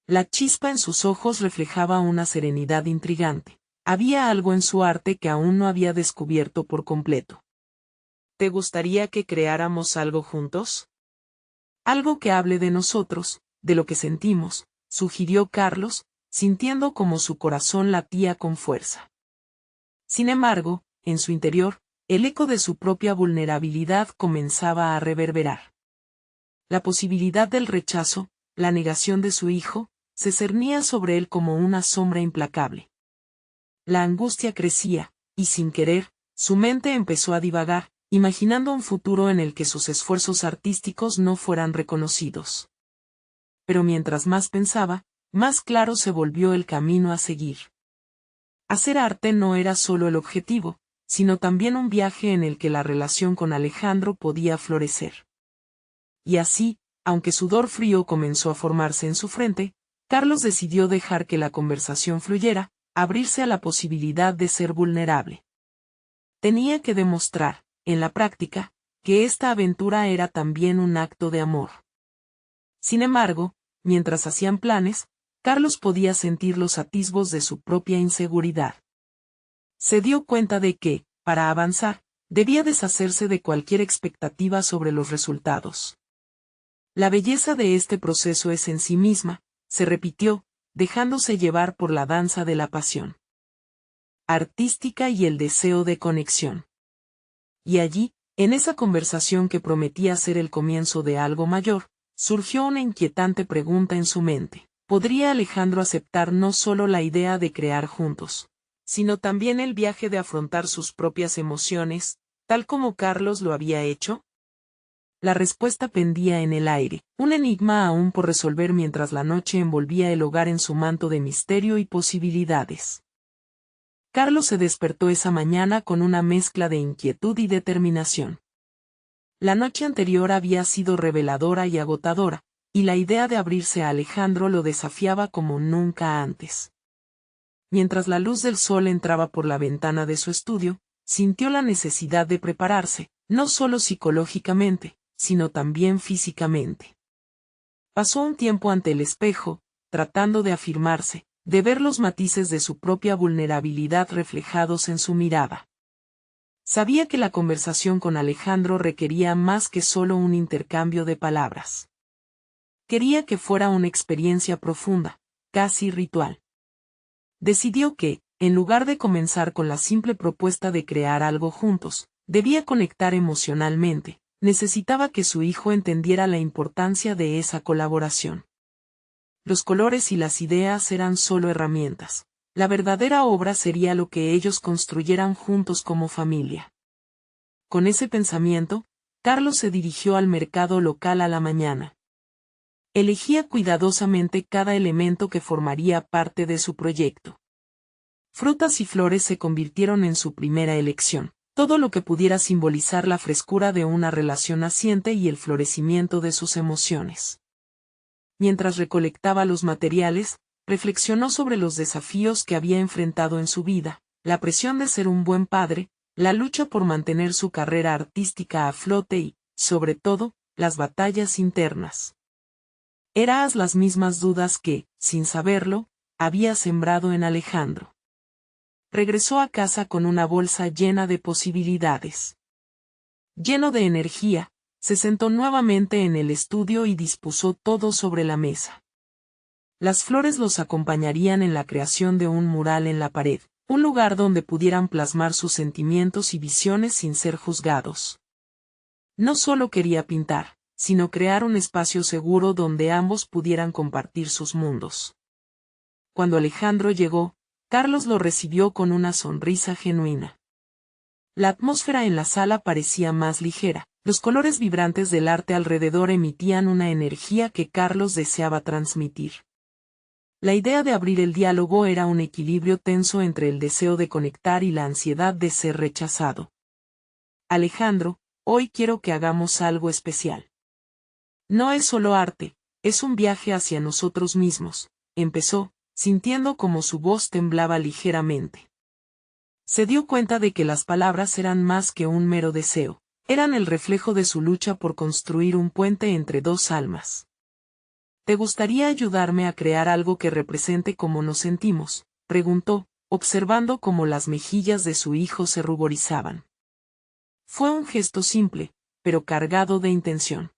La chispa en sus ojos reflejaba una serenidad intrigante. Había algo en su arte que aún no había descubierto por completo. ¿Te gustaría que creáramos algo juntos? Algo que hable de nosotros, de lo que sentimos, sugirió Carlos, sintiendo como su corazón latía con fuerza. Sin embargo, en su interior, el eco de su propia vulnerabilidad comenzaba a reverberar. La posibilidad del rechazo, la negación de su hijo, se cernía sobre él como una sombra implacable. La angustia crecía, y sin querer, su mente empezó a divagar, imaginando un futuro en el que sus esfuerzos artísticos no fueran reconocidos. Pero mientras más pensaba, más claro se volvió el camino a seguir. Hacer arte no era solo el objetivo, sino también un viaje en el que la relación con Alejandro podía florecer. Y así, aunque sudor frío comenzó a formarse en su frente, Carlos decidió dejar que la conversación fluyera, abrirse a la posibilidad de ser vulnerable. Tenía que demostrar, en la práctica, que esta aventura era también un acto de amor. Sin embargo, mientras hacían planes, Carlos podía sentir los atisbos de su propia inseguridad. Se dio cuenta de que, para avanzar, debía deshacerse de cualquier expectativa sobre los resultados. La belleza de este proceso es en sí misma, se repitió, dejándose llevar por la danza de la pasión artística y el deseo de conexión. Y allí, en esa conversación que prometía ser el comienzo de algo mayor, surgió una inquietante pregunta en su mente. ¿Podría Alejandro aceptar no solo la idea de crear juntos, sino también el viaje de afrontar sus propias emociones, tal como Carlos lo había hecho? La respuesta pendía en el aire, un enigma aún por resolver mientras la noche envolvía el hogar en su manto de misterio y posibilidades. Carlos se despertó esa mañana con una mezcla de inquietud y determinación. La noche anterior había sido reveladora y agotadora, y la idea de abrirse a Alejandro lo desafiaba como nunca antes. Mientras la luz del sol entraba por la ventana de su estudio, sintió la necesidad de prepararse, no solo psicológicamente, sino también físicamente. Pasó un tiempo ante el espejo, tratando de afirmarse, de ver los matices de su propia vulnerabilidad reflejados en su mirada. Sabía que la conversación con Alejandro requería más que solo un intercambio de palabras. Quería que fuera una experiencia profunda, casi ritual. Decidió que, en lugar de comenzar con la simple propuesta de crear algo juntos, debía conectar emocionalmente, necesitaba que su hijo entendiera la importancia de esa colaboración. Los colores y las ideas eran solo herramientas. La verdadera obra sería lo que ellos construyeran juntos como familia. Con ese pensamiento, Carlos se dirigió al mercado local a la mañana. Elegía cuidadosamente cada elemento que formaría parte de su proyecto. Frutas y flores se convirtieron en su primera elección, todo lo que pudiera simbolizar la frescura de una relación naciente y el florecimiento de sus emociones. Mientras recolectaba los materiales, reflexionó sobre los desafíos que había enfrentado en su vida, la presión de ser un buen padre, la lucha por mantener su carrera artística a flote y, sobre todo, las batallas internas. Eran las mismas dudas que, sin saberlo, había sembrado en Alejandro. Regresó a casa con una bolsa llena de posibilidades. Lleno de energía, se sentó nuevamente en el estudio y dispuso todo sobre la mesa. Las flores los acompañarían en la creación de un mural en la pared, un lugar donde pudieran plasmar sus sentimientos y visiones sin ser juzgados. No solo quería pintar, sino crear un espacio seguro donde ambos pudieran compartir sus mundos. Cuando Alejandro llegó, Carlos lo recibió con una sonrisa genuina. La atmósfera en la sala parecía más ligera. Los colores vibrantes del arte alrededor emitían una energía que Carlos deseaba transmitir. La idea de abrir el diálogo era un equilibrio tenso entre el deseo de conectar y la ansiedad de ser rechazado. Alejandro, hoy quiero que hagamos algo especial. No es solo arte, es un viaje hacia nosotros mismos, empezó, sintiendo como su voz temblaba ligeramente. Se dio cuenta de que las palabras eran más que un mero deseo. Eran el reflejo de su lucha por construir un puente entre dos almas. ¿Te gustaría ayudarme a crear algo que represente cómo nos sentimos?, preguntó, observando cómo las mejillas de su hijo se ruborizaban. Fue un gesto simple, pero cargado de intención.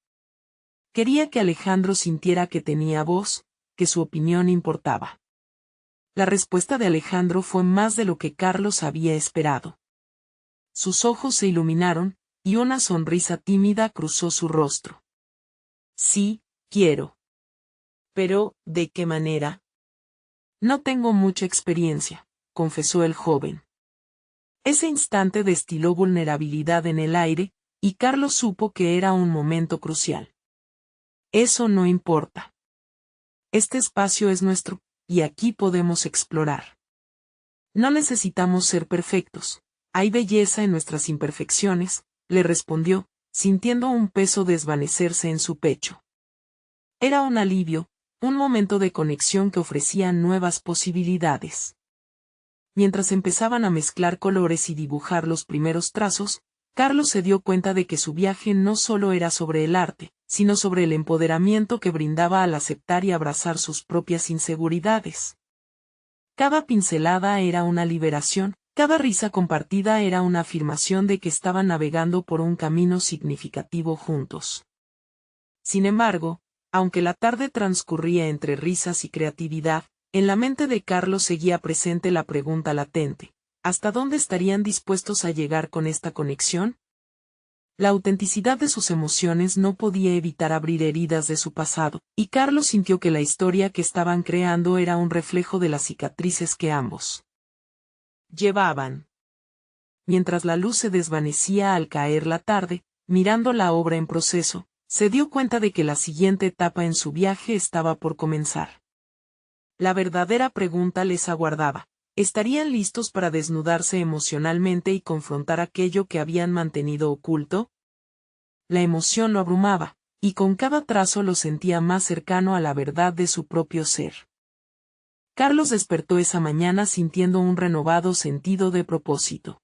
Quería que Alejandro sintiera que tenía voz, que su opinión importaba. La respuesta de Alejandro fue más de lo que Carlos había esperado. Sus ojos se iluminaron, y una sonrisa tímida cruzó su rostro. Sí, quiero. Pero, ¿de qué manera? No tengo mucha experiencia, confesó el joven. Ese instante destiló vulnerabilidad en el aire, y Carlos supo que era un momento crucial. Eso no importa. Este espacio es nuestro, y aquí podemos explorar. No necesitamos ser perfectos. Hay belleza en nuestras imperfecciones, le respondió, sintiendo un peso desvanecerse en su pecho. Era un alivio, un momento de conexión que ofrecía nuevas posibilidades. Mientras empezaban a mezclar colores y dibujar los primeros trazos, Carlos se dio cuenta de que su viaje no solo era sobre el arte, sino sobre el empoderamiento que brindaba al aceptar y abrazar sus propias inseguridades. Cada pincelada era una liberación, cada risa compartida era una afirmación de que estaban navegando por un camino significativo juntos. Sin embargo, aunque la tarde transcurría entre risas y creatividad, en la mente de Carlos seguía presente la pregunta latente: ¿hasta dónde estarían dispuestos a llegar con esta conexión? La autenticidad de sus emociones no podía evitar abrir heridas de su pasado, y Carlos sintió que la historia que estaban creando era un reflejo de las cicatrices que ambos llevaban. Mientras la luz se desvanecía al caer la tarde, mirando la obra en proceso, se dio cuenta de que la siguiente etapa en su viaje estaba por comenzar. La verdadera pregunta les aguardaba: ¿estarían listos para desnudarse emocionalmente y confrontar aquello que habían mantenido oculto? La emoción lo abrumaba, y con cada trazo lo sentía más cercano a la verdad de su propio ser. Carlos despertó esa mañana sintiendo un renovado sentido de propósito.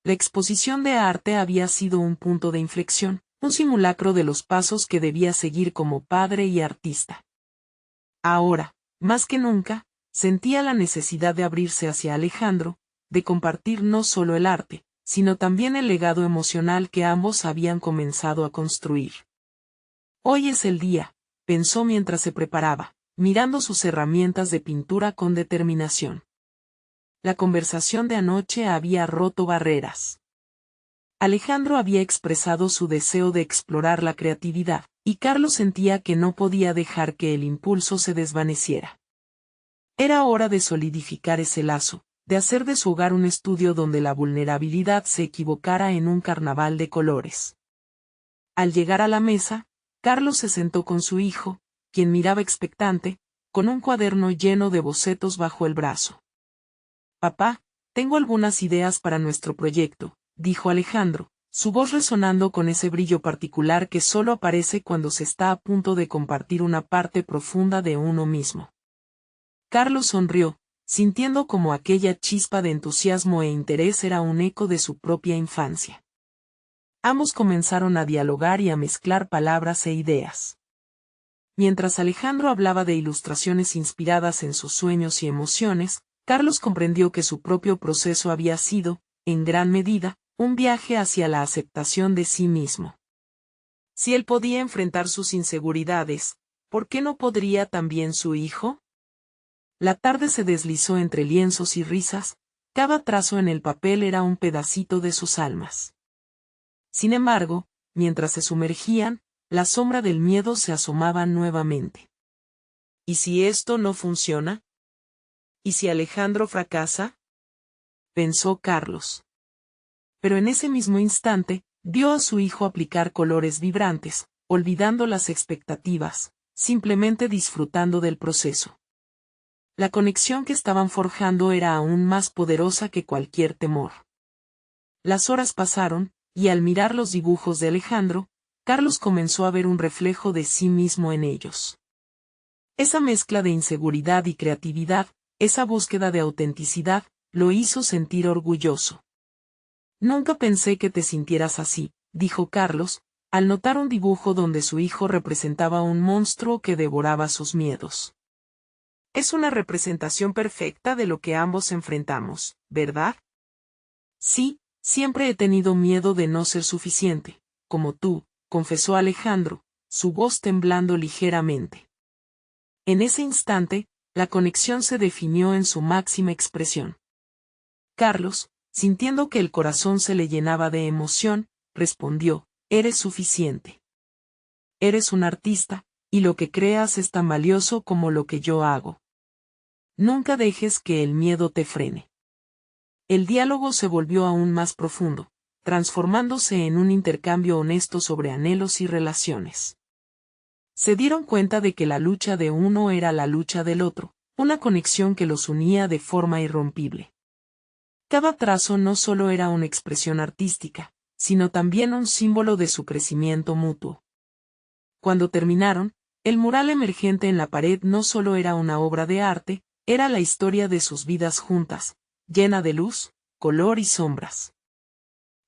La exposición de arte había sido un punto de inflexión, un simulacro de los pasos que debía seguir como padre y artista. Ahora, más que nunca, sentía la necesidad de abrirse hacia Alejandro, de compartir no solo el arte, sino también el legado emocional que ambos habían comenzado a construir. Hoy es el día, pensó mientras se preparaba, mirando sus herramientas de pintura con determinación. La conversación de anoche había roto barreras. Alejandro había expresado su deseo de explorar la creatividad, y Carlos sentía que no podía dejar que el impulso se desvaneciera. Era hora de solidificar ese lazo, de hacer de su hogar un estudio donde la vulnerabilidad se equivocara en un carnaval de colores. Al llegar a la mesa, Carlos se sentó con su hijo, quien miraba expectante, con un cuaderno lleno de bocetos bajo el brazo. «Papá, tengo algunas ideas para nuestro proyecto», dijo Alejandro, su voz resonando con ese brillo particular que solo aparece cuando se está a punto de compartir una parte profunda de uno mismo. Carlos sonrió, sintiendo como aquella chispa de entusiasmo e interés era un eco de su propia infancia. Ambos comenzaron a dialogar y a mezclar palabras e ideas. Mientras Alejandro hablaba de ilustraciones inspiradas en sus sueños y emociones, Carlos comprendió que su propio proceso había sido, en gran medida, un viaje hacia la aceptación de sí mismo. Si él podía enfrentar sus inseguridades, ¿por qué no podría también su hijo? La tarde se deslizó entre lienzos y risas, cada trazo en el papel era un pedacito de sus almas. Sin embargo, mientras se sumergían, la sombra del miedo se asomaba nuevamente. ¿Y si esto no funciona? ¿Y si Alejandro fracasa?, pensó Carlos. Pero en ese mismo instante, vio a su hijo aplicar colores vibrantes, olvidando las expectativas, simplemente disfrutando del proceso. La conexión que estaban forjando era aún más poderosa que cualquier temor. Las horas pasaron, y al mirar los dibujos de Alejandro, Carlos comenzó a ver un reflejo de sí mismo en ellos. Esa mezcla de inseguridad y creatividad, esa búsqueda de autenticidad, lo hizo sentir orgulloso. «Nunca pensé que te sintieras así», dijo Carlos, al notar un dibujo donde su hijo representaba un monstruo que devoraba sus miedos. «Es una representación perfecta de lo que ambos enfrentamos, ¿verdad?» «Sí, siempre he tenido miedo de no ser suficiente, como tú», confesó Alejandro, su voz temblando ligeramente. En ese instante, la conexión se definió en su máxima expresión. Carlos, sintiendo que el corazón se le llenaba de emoción, respondió: «Eres suficiente. Eres un artista, y lo que creas es tan valioso como lo que yo hago. Nunca dejes que el miedo te frene». El diálogo se volvió aún más profundo, transformándose en un intercambio honesto sobre anhelos y relaciones. Se dieron cuenta de que la lucha de uno era la lucha del otro, una conexión que los unía de forma irrompible. Cada trazo no solo era una expresión artística, sino también un símbolo de su crecimiento mutuo. Cuando terminaron, el mural emergente en la pared no solo era una obra de arte, era la historia de sus vidas juntas, llena de luz, color y sombras.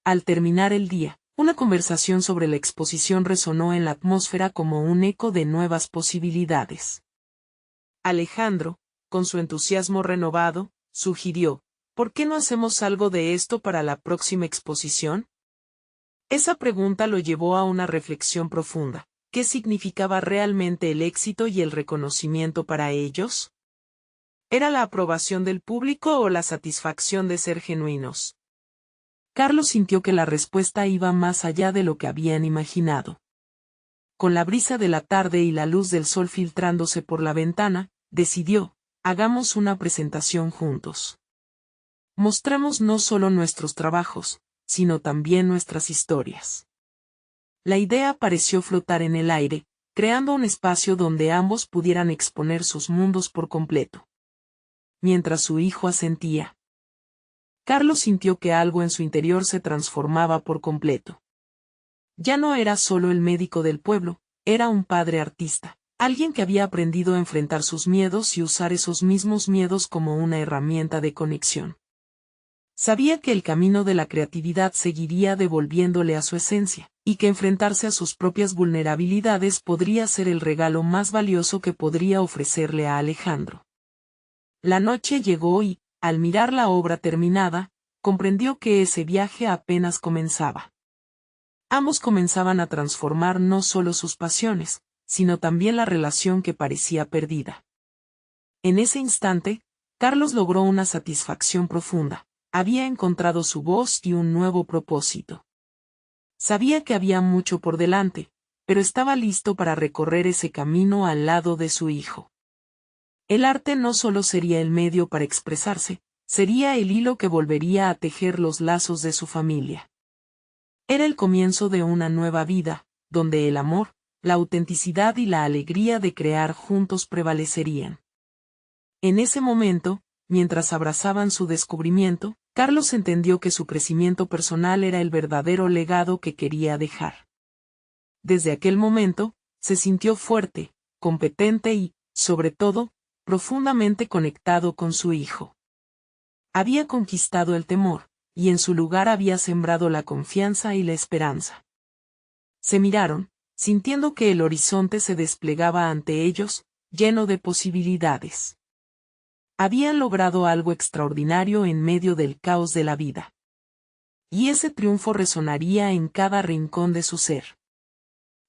Al terminar el día, una conversación sobre la exposición resonó en la atmósfera como un eco de nuevas posibilidades. Alejandro, con su entusiasmo renovado, sugirió, ¿por qué no hacemos algo de esto para la próxima exposición? Esa pregunta lo llevó a una reflexión profunda. ¿Qué significaba realmente el éxito y el reconocimiento para ellos? ¿Era la aprobación del público o la satisfacción de ser genuinos? Carlos sintió que la respuesta iba más allá de lo que habían imaginado. Con la brisa de la tarde y la luz del sol filtrándose por la ventana, decidió, hagamos una presentación juntos. Mostremos no solo nuestros trabajos, sino también nuestras historias. La idea pareció flotar en el aire, creando un espacio donde ambos pudieran exponer sus mundos por completo. Mientras su hijo asentía, Carlos sintió que algo en su interior se transformaba por completo. Ya no era solo el médico del pueblo, era un padre artista, alguien que había aprendido a enfrentar sus miedos y usar esos mismos miedos como una herramienta de conexión. Sabía que el camino de la creatividad seguiría devolviéndole a su esencia, y que enfrentarse a sus propias vulnerabilidades podría ser el regalo más valioso que podría ofrecerle a Alejandro. La noche llegó y, al mirar la obra terminada, comprendió que ese viaje apenas comenzaba. Ambos comenzaban a transformar no solo sus pasiones, sino también la relación que parecía perdida. En ese instante, Carlos logró una satisfacción profunda. Había encontrado su voz y un nuevo propósito. Sabía que había mucho por delante, pero estaba listo para recorrer ese camino al lado de su hijo. El arte no solo sería el medio para expresarse, sería el hilo que volvería a tejer los lazos de su familia. Era el comienzo de una nueva vida, donde el amor, la autenticidad y la alegría de crear juntos prevalecerían. En ese momento, mientras abrazaban su descubrimiento, Carlos entendió que su crecimiento personal era el verdadero legado que quería dejar. Desde aquel momento, se sintió fuerte, competente y, sobre todo, profundamente conectado con su hijo. Había conquistado el temor, y en su lugar había sembrado la confianza y la esperanza. Se miraron, sintiendo que el horizonte se desplegaba ante ellos, lleno de posibilidades. Habían logrado algo extraordinario en medio del caos de la vida. Y ese triunfo resonaría en cada rincón de su ser.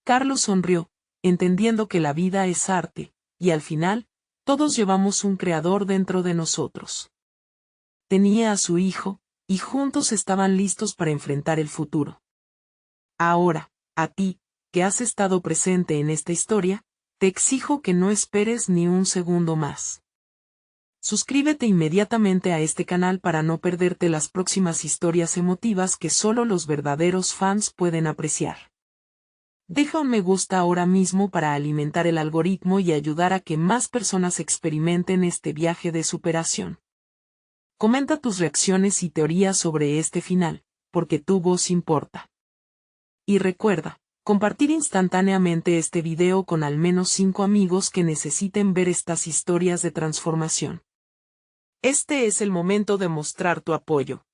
Carlos sonrió, entendiendo que la vida es arte, y al final, todos llevamos un creador dentro de nosotros. Tenía a su hijo, y juntos estaban listos para enfrentar el futuro. Ahora, a ti, que has estado presente en esta historia, te exijo que no esperes ni un segundo más. Suscríbete inmediatamente a este canal para no perderte las próximas historias emotivas que solo los verdaderos fans pueden apreciar. Deja un me gusta ahora mismo para alimentar el algoritmo y ayudar a que más personas experimenten este viaje de superación. Comenta tus reacciones y teorías sobre este final, porque tu voz importa. Y recuerda, compartir instantáneamente este video con al menos 5 amigos que necesiten ver estas historias de transformación. Este es el momento de mostrar tu apoyo.